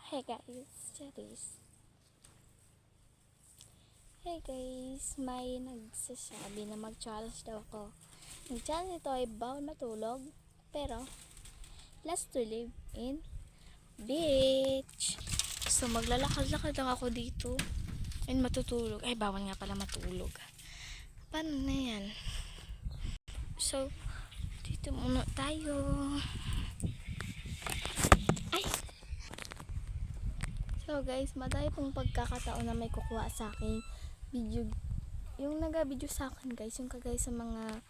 Hey guys, Charis. Hey guys, may nagsasabi na mag-challenge daw ako. Ang challenge nito ay bawal matulog, pero last to live in beach. So maglalakad-lakad lang ako dito and matutulog. Ay, bawal nga pala matulog. Paano na yan? So, dito muna tayo. So guys, madami pong pagkakataon na may kukuha sa akin video. Yung naga-video sa akin guys, yung kagaya sa mga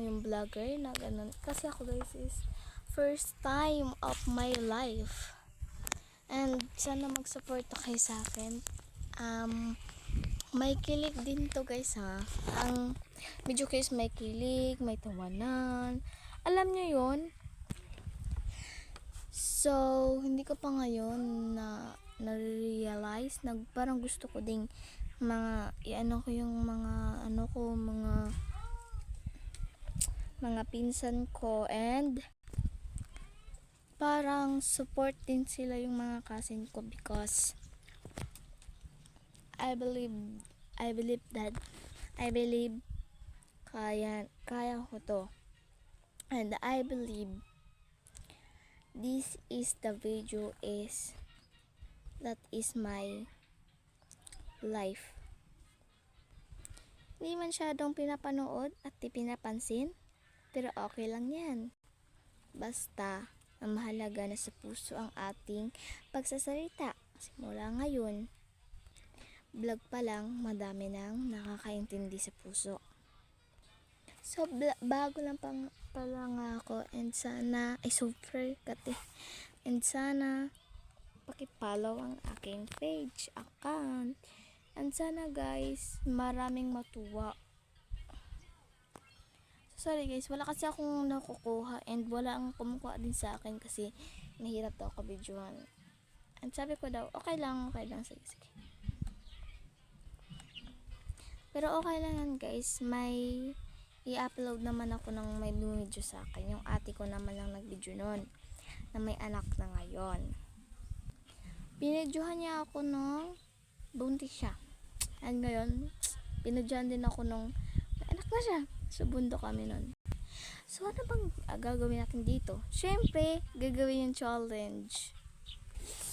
yung vlogger na ganun. Kasi ako guys is first time of my life. And sana mag-support kayo sa akin. May kilig din to guys ha. Ang video guys may kilig, may tawanan. Alam nyo yun? So, hindi ko pa ngayon na-realize parang gusto ko ding ko yung mga pinsan ko, and parang support din sila yung mga cousin ko because I believe kaya ko to, and I believe this is the video that is my life. Hindi man masyadong pinapanood at di pinapansin, pero okay lang yan. Basta, ang mahalaga na sa puso ang ating pagsasalita. Simula ngayon, vlog pa lang, madami nang nakakaintindi sa puso. So, bago lang pala nga ako, and sana, super kati, and sana, pakipollow ang aking page, account, and sana guys, maraming matuwa. So, sorry guys, wala kasi akong nakukuha, and wala ang kumukuha din sa akin kasi mahirap daw ako videohan. And sabi ko daw, okay lang, sige. Pero okay lang yan guys, may i-upload naman ako ng may video sa akin. Yung ate ko naman lang nag-video nun, na may anak na ngayon. Binidyohan niya ako nung buntis siya. And ngayon, binidyohan din ako nung may anak na siya. So, bundok kami nun. So, ano bang gagawin natin dito? Syempre, gagawin yung challenge.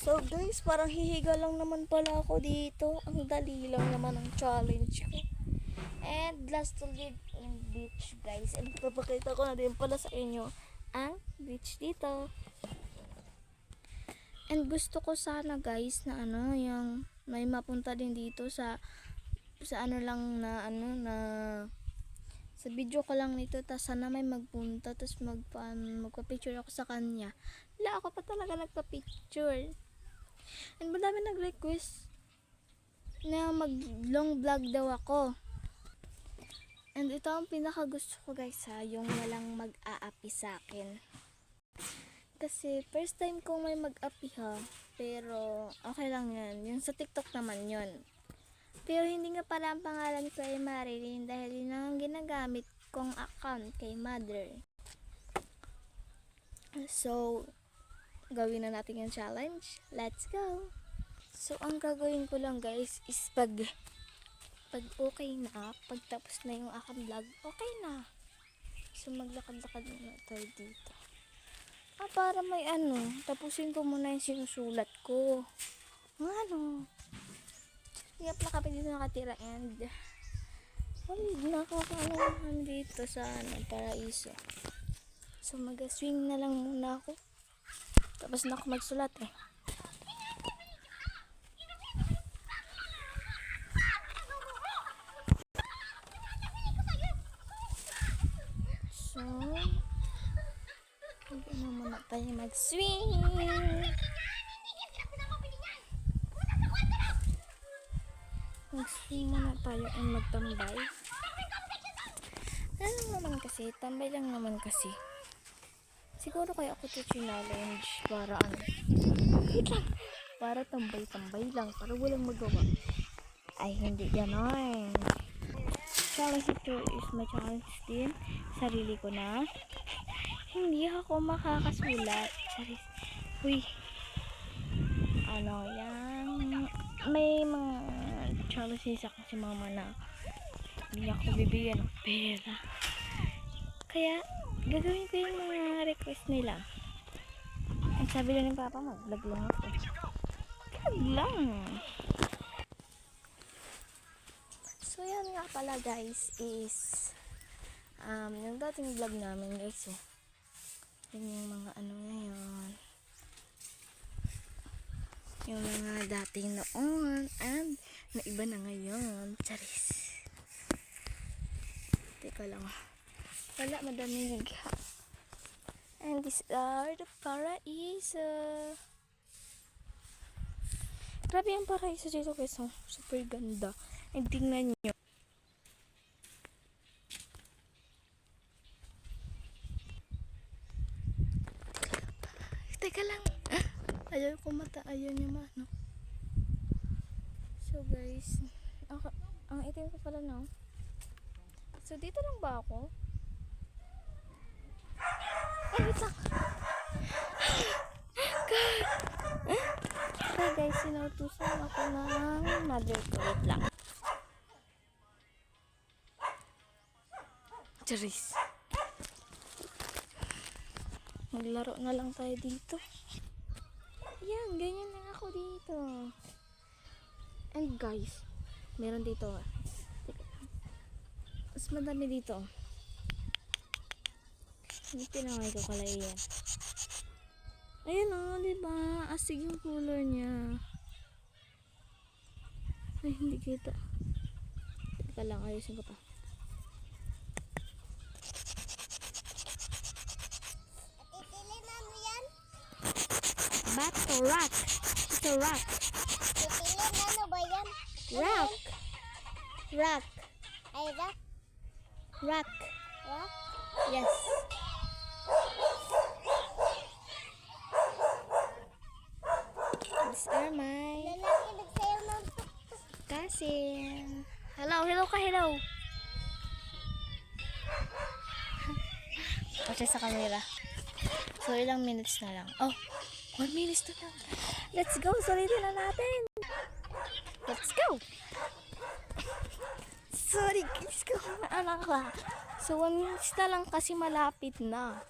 So, guys, parang hihiga lang naman pala ako dito. Ang dali lang naman ang challenge ko. And last to live in beach guys, and papakita ko na din pala sa inyo ang beach dito. And gusto ko sana guys na yung may mapunta din dito sa sa video ko lang nito, tas sana may magpunta, tas magpa-picture ako sa kanya. Wala ako pa talaga nagpa-picture. And madami nag-request na mag long vlog daw ako. And ito ang pinaka gusto ko guys yung walang mag-aapi sa akin. Kasi first time kong may mag-api pero okay lang yan. Yung sa TikTok naman yun. Pero hindi nga pala ang pangalan ko ay Marilyn dahil yun ang ginagamit kong account kay mother. So, gawin na natin yung challenge. Let's go! So, ang gagawin ko lang guys is pag okay na, pagtapos na yung aking vlog, okay na. So, maglakad-lakad muna tayo dito. Para may tapusin ko muna yung sinusulat ko. Hindi pala kami dito nakatira, and nakakaano kami dito sa paraiso. So, mag-swing na lang muna ako. Tapos na ako magsulat So, ano muna tayo mag-swing. Mag-swing muna tayo and magtambay. Tambay lang naman kasi. Siguro kaya ako to challenge para para tambay-tambay lang, para walang magawa. Ay, hindi ganon. Challenge ito is my challenge din. Sarili ko na. Hindi ako makakasulat. Uy. ano, yung may mga challenges ako si mama na hindi ako bibigyan ng pera. Kaya, gagawin ko yung mga request nila. Ang sabi lang ni Papa, mag-vlog lang ako. Vlog lang. So, yan nga pala guys is yung dating vlog namin guys yun yung mga ano ngayon. Yung mga dating noon and naiba na ngayon. Charis. Teka lang. Wala, madaming. And these are the paraiso. Grabe yung paraiso dito guys. Super ganda. And tingnan nyo. Teka lang. Ayaw ko mata. Ayaw niya mano. So guys. Ang itim ko pala no. So dito lang ba ako? Wait lang. God. So guys, sinutusan ako ng mother ko. Wait lang. Charis. Maglaro na lang tayo dito. Yan, ganyan lang ako dito. And guys, meron dito. Mas madami dito. Hindi pinangay ko kalay yan. Ayan o, diba? Asig yung color niya. Ay, hindi kita. Teka lang, ayusin ko pa. Bato, rock. Ito, rock. Pipiliin ano ba yan? Rock. Rock. Ay, rock? Rock. Rock? Yes. These are my Lalaki nagsayaw ng tuktok. cousin. Hello, hello ka, hello. Kasi sa camera. So, ilang minutes na lang. Oh, 1 minute na lang. Let's go, sulitin na natin. Let's go. Sorry, guys, anak ka. So, 1 minute na lang kasi malapit na.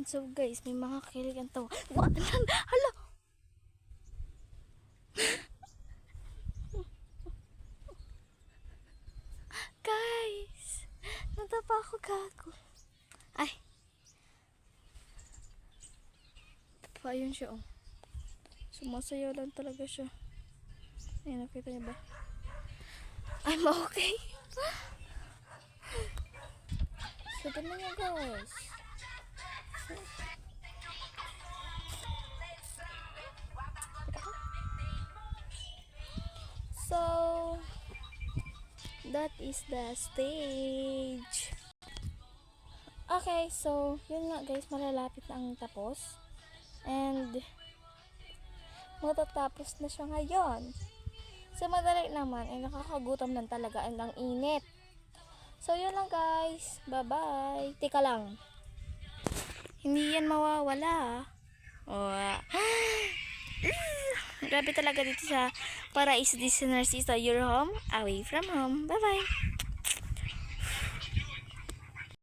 And so guys, may mga kilig ang tawa. Hala! Guys! Natapa ako gago. Ay! Pa, yun siya oh. Sumasayaw lang talaga siya. Ay, nakita niyo ba? I'm okay. So, tignan niyo guys. So that is the stage. Okay, so yun nga guys, malalapit na ang tapos and matatapos na siya ngayon. So madali naman ay nakakagutom lang talaga and ang init. So yun lang guys, bye bye. Teka lang, hindi yan mawawala. Oh, grabe talaga dito sa Paraiso Disney Your home away from home. Bye bye.